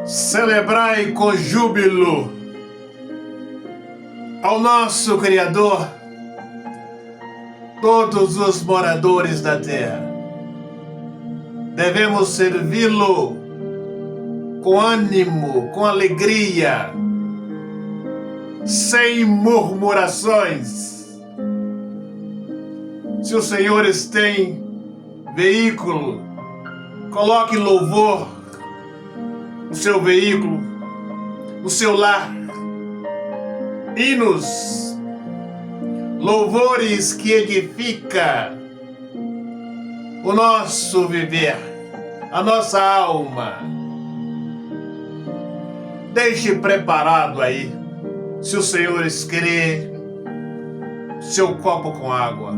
Celebrai com júbilo ao nosso Criador, todos os moradores da terra. Devemos servi-lo com ânimo, com alegria, sem murmurações. Se os senhores têm veículo, coloque louvor no seu veículo, no seu lar. Hinos, louvores que edifica o nosso viver, a nossa alma. Deixe preparado aí, se os senhores querem, seu copo com água.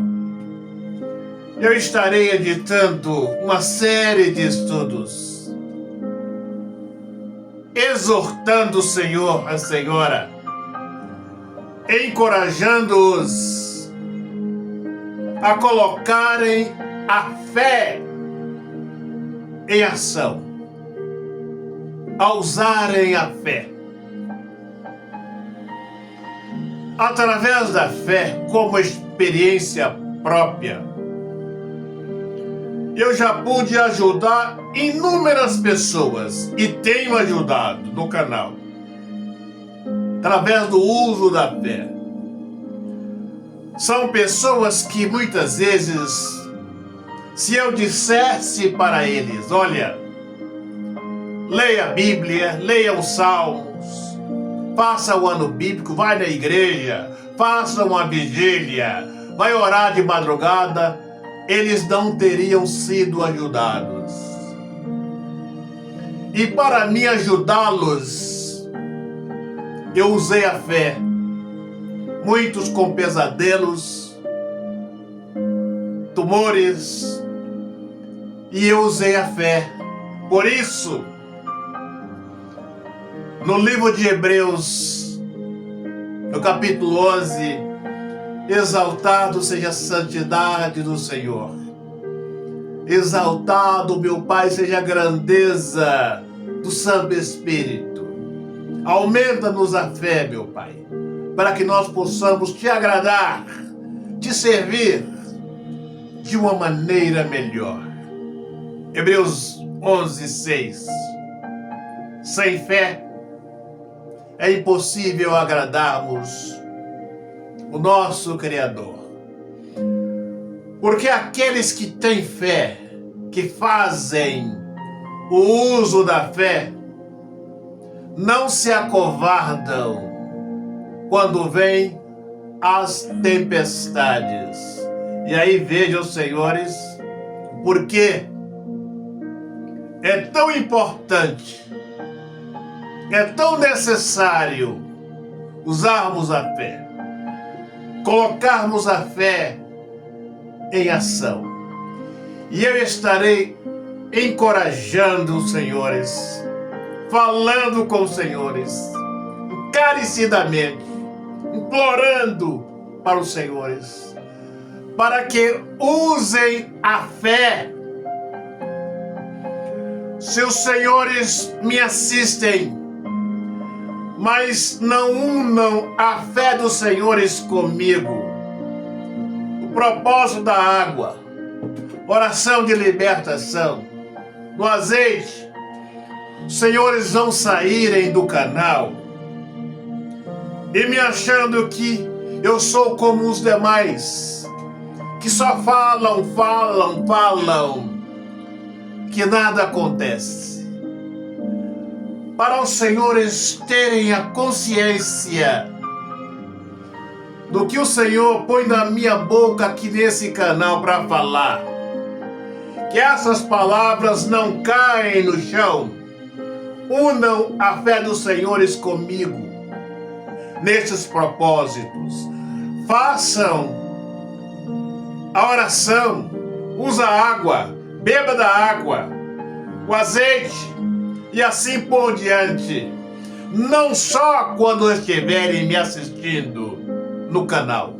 Eu estarei editando uma série de estudos, exortando o Senhor, a Senhora, encorajando-os a colocarem a fé em ação, a usarem a fé. Através da fé, como experiência própria, eu já pude ajudar inúmeras pessoas e tenho ajudado no canal, através do uso da fé. São pessoas que muitas vezes, se eu dissesse para eles, olha, leia a Bíblia, leia os Salmos, faça o ano bíblico, vai na igreja, faça uma vigília, vai orar de madrugada, eles não teriam sido ajudados. E para me ajudá-los, eu usei a fé. Muitos com pesadelos, tumores, e eu usei a fé. Por isso, no livro de Hebreus, no capítulo 11, exaltado seja a santidade do Senhor. Exaltado, meu Pai, seja a grandeza do Santo Espírito. Aumenta-nos a fé, meu Pai, para que nós possamos te agradar, te servir de uma maneira melhor. Hebreus 11, 6. Sem fé é impossível agradarmos o nosso Criador. Porque aqueles que têm fé, que fazem o uso da fé, não se acovardam quando vêm as tempestades. E aí vejam, senhores, porque é tão importante, é tão necessário usarmos a fé, colocarmos a fé em ação. E eu estarei encorajando os senhores, falando com os senhores, encarecidamente, implorando para os senhores, para que usem a fé. Se os senhores me assistem, mas não unam a fé dos senhores comigo, o propósito da água, oração de libertação, do azeite, os senhores vão saírem do canal e me achando que eu sou como os demais, que só falam, que nada acontece. Para os senhores terem a consciência do que o Senhor põe na minha boca aqui nesse canal para falar, que essas palavras não caem no chão. Unam a fé dos senhores comigo nesses propósitos. Façam a oração, usa água, beba da água, o azeite e assim por diante. Não só quando estiverem me assistindo no canal,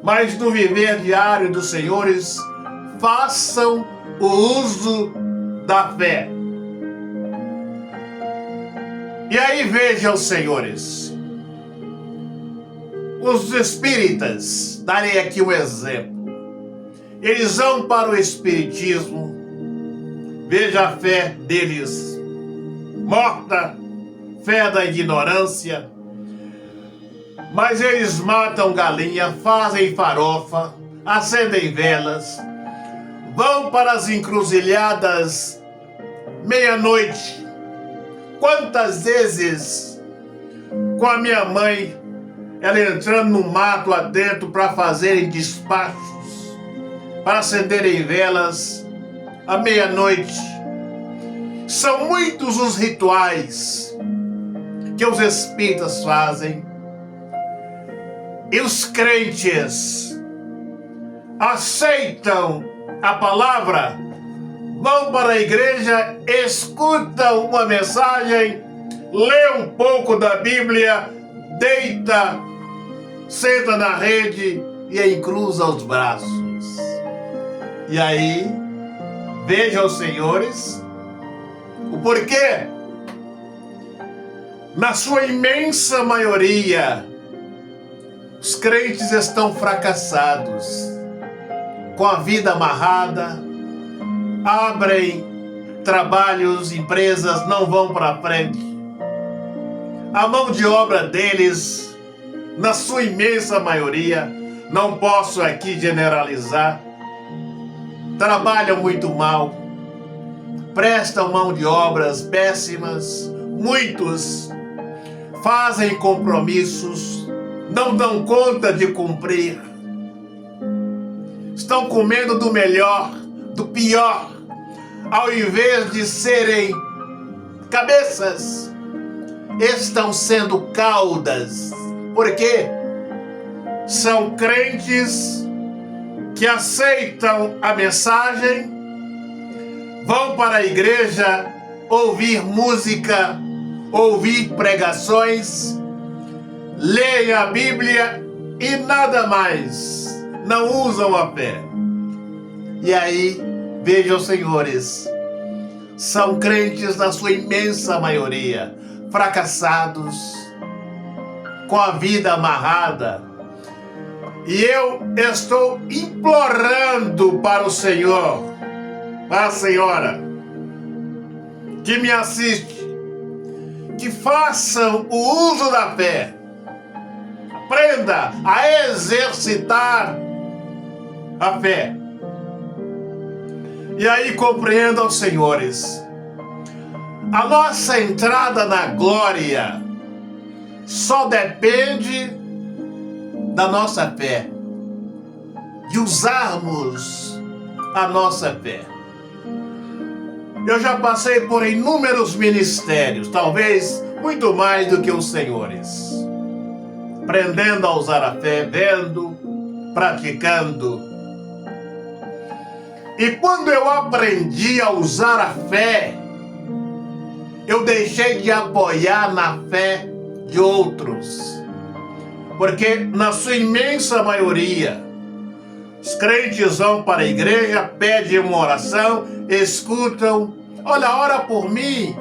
mas no viver diário dos senhores, façam o uso da fé. E aí vejam, senhores, os espíritas, darei aqui um exemplo. Eles vão para o espiritismo, veja a fé deles morta, fé da ignorância, mas eles matam galinha, fazem farofa, acendem velas, vão para as encruzilhadas meia-noite. Quantas vezes com a minha mãe, ela entrando no mato adentro para fazerem despachos, para acenderem velas à meia-noite. São muitos os rituais que os espíritas fazem. E os crentes aceitam a palavra, vão para a igreja, escutam uma mensagem, lê um pouco da Bíblia, deita, senta na rede e encruza os braços. E aí, vejam, senhores, o porquê. Na sua imensa maioria, os crentes estão fracassados, com a vida amarrada, abrem trabalhos, empresas, não vão para frente. A mão de obra deles, na sua imensa maioria, não posso aqui generalizar, trabalham muito mal, prestam mão de obras péssimas, muitos fazem compromissos, não dão conta de cumprir, estão comendo do melhor, do pior, ao invés de serem cabeças, estão sendo caudas, porque são crentes que aceitam a mensagem, vão para a igreja ouvir música, ouvir pregações, leem a Bíblia e nada mais, não usam a fé. E aí, vejam, senhores, são crentes na sua imensa maioria, fracassados, com a vida amarrada. E eu estou implorando para o Senhor, para a senhora que me assiste, que façam o uso da fé. Aprenda a exercitar a fé. E aí compreendam, senhores, a nossa entrada na glória só depende da nossa fé, de usarmos a nossa fé. Eu já passei por inúmeros ministérios, talvez muito mais do que os senhores, aprendendo a usar a fé, vendo, praticando. E quando eu aprendi a usar a fé, eu deixei de apoiar na fé de outros. Porque na sua imensa maioria, os crentes vão para a igreja, pedem uma oração, escutam, olha, ora por mim,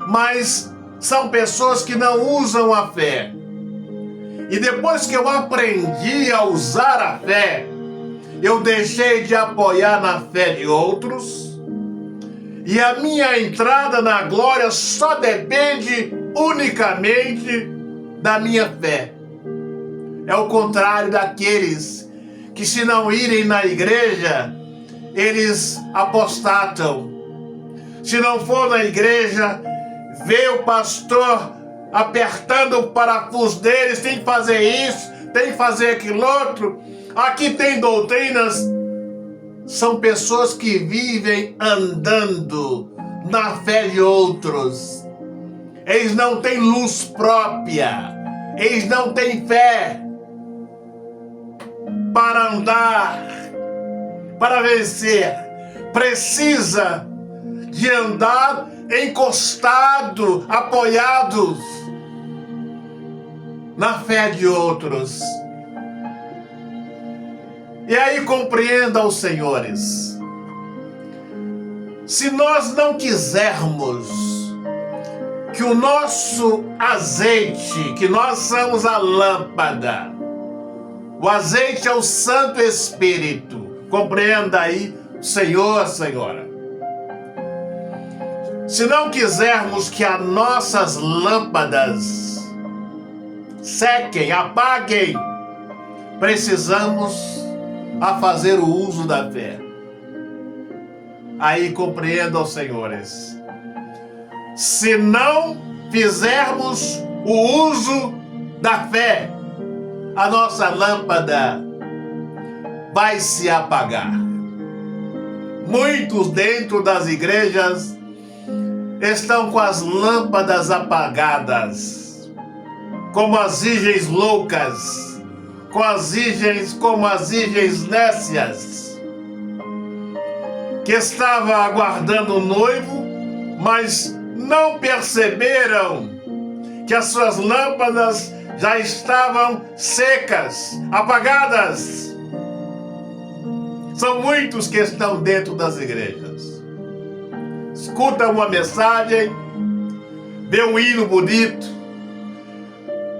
mas são pessoas que não usam a fé. E depois que eu aprendi a usar a fé, eu deixei de apoiar na fé de outros, e a minha entrada na glória só depende unicamente da minha fé. É o contrário daqueles que, se não irem na igreja, eles apostatam. Se não for na igreja, vê o pastor apertando o parafuso deles, tem que fazer isso, tem que fazer aquilo outro. Aqui tem doutrinas. São pessoas que vivem andando na fé de outros. Eles não têm luz própria. Eles não têm fé para andar, para vencer. Precisa de andar encostado, apoiados na fé de outros. E aí compreendam, os senhores, se nós não quisermos que o nosso azeite, que nós somos a lâmpada, o azeite é o Santo Espírito. Compreenda aí, Senhor, Senhora. Se não quisermos que as nossas lâmpadas sequem, apaguem, precisamos fazer o uso da fé. Aí compreendam, senhores. Se não fizermos o uso da fé, a nossa lâmpada vai se apagar. Muitos dentro das igrejas estão com as lâmpadas apagadas, como as virgens loucas, como as virgens nécias, que estavam aguardando o noivo, mas não perceberam que as suas lâmpadas já estavam secas, apagadas. São muitos que estão dentro das igrejas. Escuta uma mensagem, vê um hino bonito,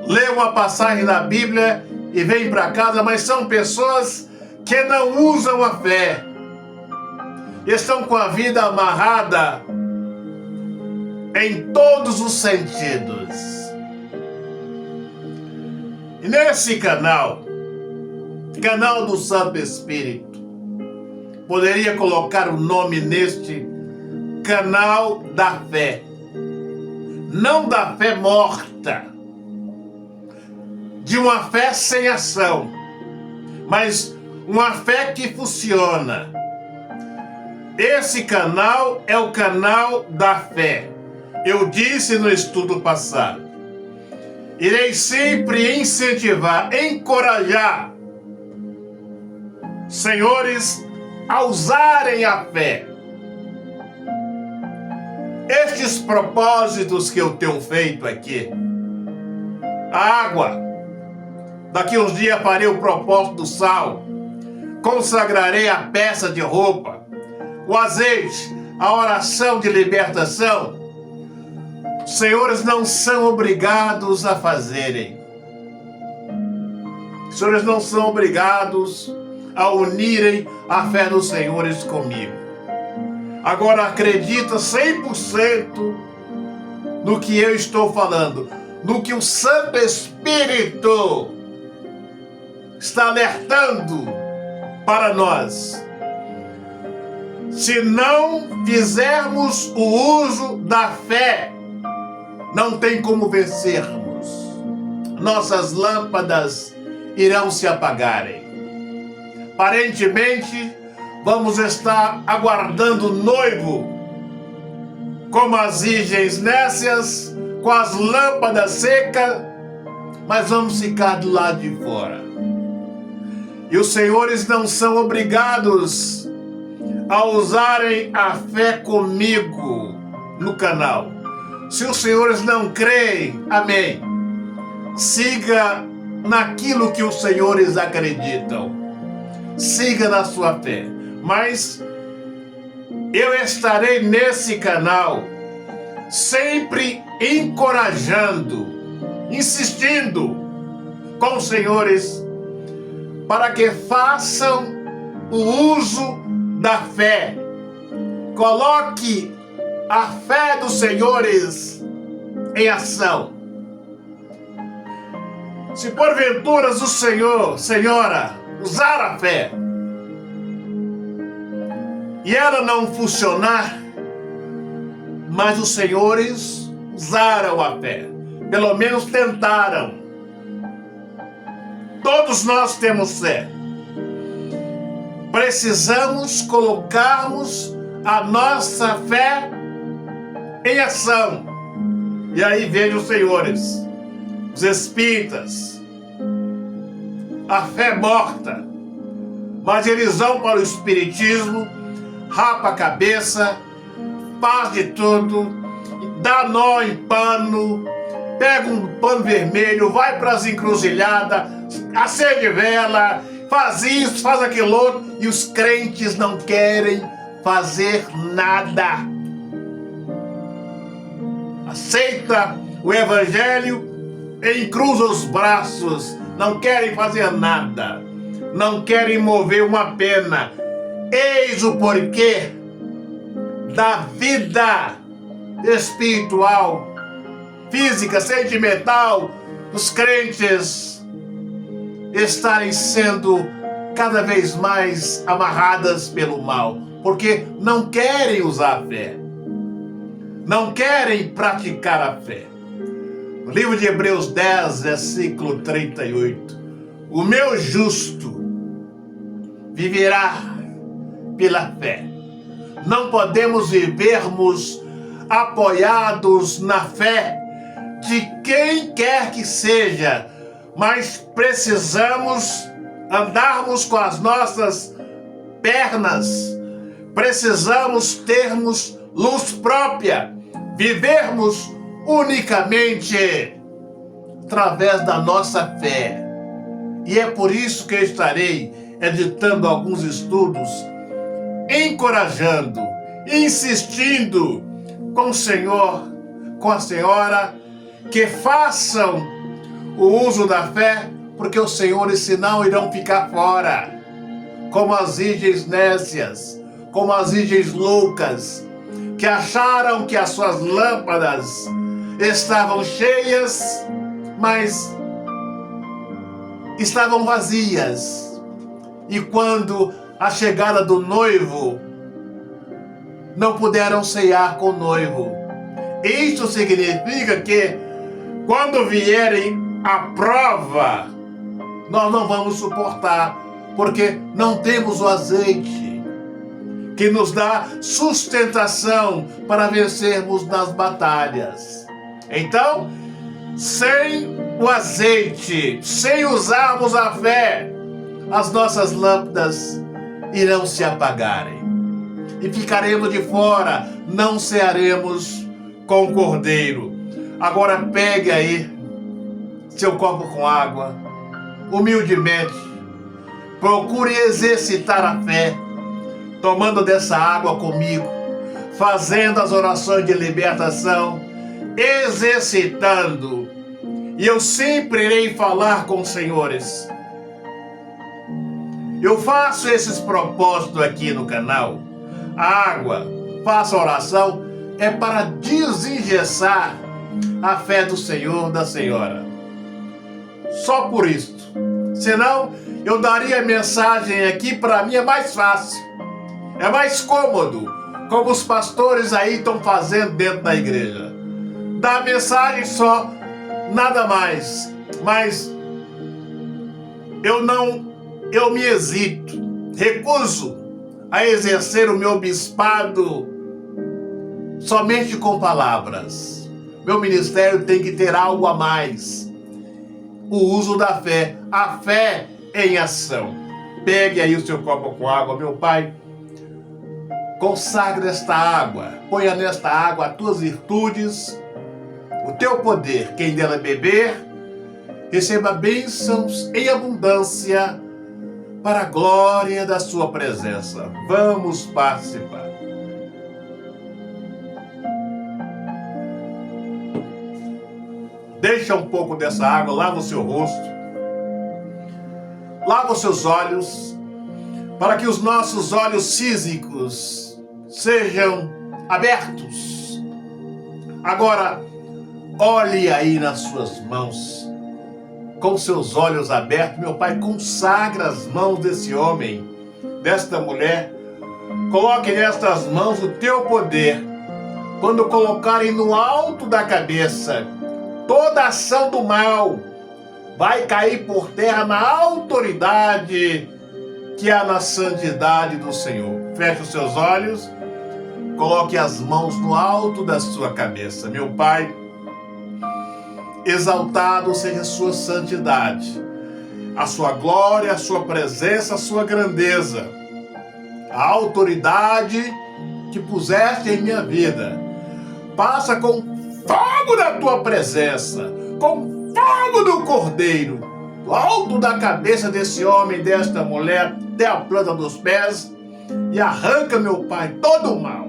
lê uma passagem da Bíblia e vem para casa, mas são pessoas que não usam a fé. Estão com a vida amarrada em todos os sentidos. E nesse canal do Santo Espírito, poderia colocar o nome neste canal da fé. Não da fé morta, de uma fé sem ação, mas uma fé que funciona. Esse canal é o canal da fé. Eu disse no estudo passado, irei sempre incentivar, encorajar senhores a usarem a fé. Estes propósitos que eu tenho feito aqui, a água, daqui uns dias farei o propósito do sal, consagrarei a peça de roupa, o azeite, a oração de libertação. Os senhores não são obrigados a fazerem. Os senhores não são obrigados a unirem a fé dos senhores comigo. Agora acredita 100% no que eu estou falando, no que o Santo Espírito está alertando para nós. Se não fizermos o uso da fé, não tem como vencermos. Nossas lâmpadas irão se apagarem. Aparentemente, vamos estar aguardando o noivo, como as virgens nécias, com as lâmpadas secas, mas vamos ficar do lado de fora. E os senhores não são obrigados a usarem a fé comigo no canal. Se os senhores não creem, amém. Siga naquilo que os senhores acreditam. Siga na sua fé. Mas eu estarei nesse canal sempre encorajando, insistindo com os senhores para que façam o uso da fé. Coloque a fé dos senhores em ação. Se porventura o senhor, senhora, usar a fé e ela não funcionar, mas os senhores usaram a fé, pelo menos tentaram. Todos nós temos fé. Precisamos colocarmos a nossa fé em ação. E aí vejo os senhores, os espíritas, a fé morta, mas eles vão para o espiritismo, rapa a cabeça, faz de tudo, dá nó em pano, pega um pano vermelho, vai para as encruzilhadas, acende vela, faz isso, faz aquilo outro, e os crentes não querem fazer nada. aceita o evangelho, encruza os braços, não querem fazer nada, não querem mover uma pena. Eis o porquê da vida espiritual, física, sentimental dos crentes estarem sendo cada vez mais amarradas pelo mal, porque não querem usar a fé, não querem praticar a fé. No livro de Hebreus 10, versículo 38, o meu justo viverá pela fé. Não podemos vivermos apoiados na fé de quem quer que seja, mas precisamos andarmos com as nossas pernas, precisamos termos luz própria, vivermos unicamente através da nossa fé. E é por isso que eu estarei editando alguns estudos, encorajando, insistindo com o Senhor, com a senhora, que façam o uso da fé, porque os senhores senão irão ficar fora, como as virgens nécias, como as virgens loucas, que acharam que as suas lâmpadas estavam cheias, mas estavam vazias. E quando a chegada do noivo, não puderam ceiar com o noivo. Isso significa que quando vierem a prova, nós não vamos suportar, porque não temos o azeite que nos dá sustentação para vencermos nas batalhas. Então, sem o azeite, sem usarmos a fé, as nossas lâmpadas irão se apagarem e ficaremos de fora, não cearemos com o Cordeiro. Agora pegue aí seu copo com água, humildemente, procure exercitar a fé, tomando dessa água comigo, fazendo as orações de libertação, exercitando. E eu sempre irei falar com os senhores. Eu faço esses propósitos aqui no canal. A água, faça a oração, é para desengessar a fé do Senhor, da Senhora. Só por isso. Senão, eu daria a mensagem aqui, para mim é mais fácil. É mais cômodo, como os pastores aí estão fazendo dentro da igreja. Dá a mensagem só, nada mais. Mas eu me hesito, recuso a exercer o meu bispado somente com palavras. Meu ministério tem que ter algo a mais. O uso da fé, a fé em ação. Pegue aí o seu copo com água, meu Pai. Consagre esta água, ponha nesta água as tuas virtudes, o teu poder. Quem dela beber, receba bênçãos em abundância para a glória da sua presença. Vamos participar. Deixa um pouco dessa água, lava o seu rosto, lava os seus olhos, para que os nossos olhos físicos sejam abertos. Agora, olhe aí nas suas mãos, com seus olhos abertos. Meu Pai, consagra as mãos desse homem, desta mulher. Coloque nestas mãos o teu poder. Quando colocarem no alto da cabeça, toda ação do mal vai cair por terra na autoridade que há na santidade do Senhor. Feche os seus olhos, coloque as mãos no alto da sua cabeça. Meu Pai, exaltado seja a sua santidade, a sua glória, a sua presença, a sua grandeza, a autoridade que puseste em minha vida. Passa com fogo da tua presença, com fogo do Cordeiro, do alto da cabeça desse homem, desta mulher, até a planta dos pés, e arranca, meu Pai, todo o mal.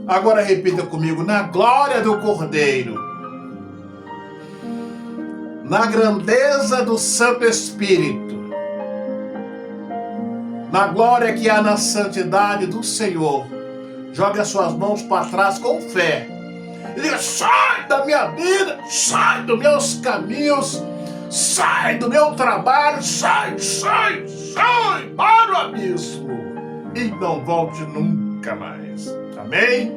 Agora repita comigo: na glória do Cordeiro, na grandeza do Santo Espírito, na glória que há na santidade do Senhor, jogue as suas mãos para trás com fé e diga: sai da minha vida, sai dos meus caminhos, sai do meu trabalho, sai para o abismo e não volte nunca mais. Amém?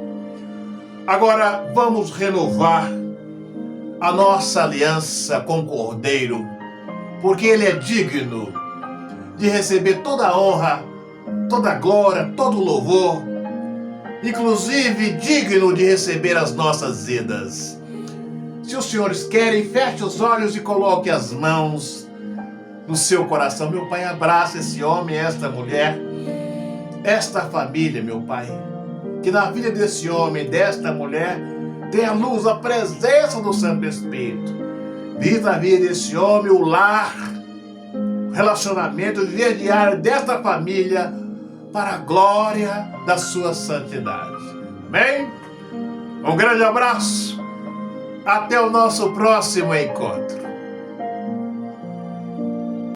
Agora vamos renovar a nossa aliança com o Cordeiro, porque Ele é digno de receber toda a honra, toda a glória, todo o louvor, inclusive digno de receber as nossas vidas. Se os senhores querem, feche os olhos e coloque as mãos no seu coração. Meu Pai, abraça esse homem, esta mulher, esta família, meu Pai. Que na vida desse homem, desta mulher, tenha luz, a presença do Santo Espírito. Viva a vida desse homem, o lar, o relacionamento, o dia diário desta família, para a glória da sua santidade. Amém? Um grande abraço. Até o nosso próximo encontro.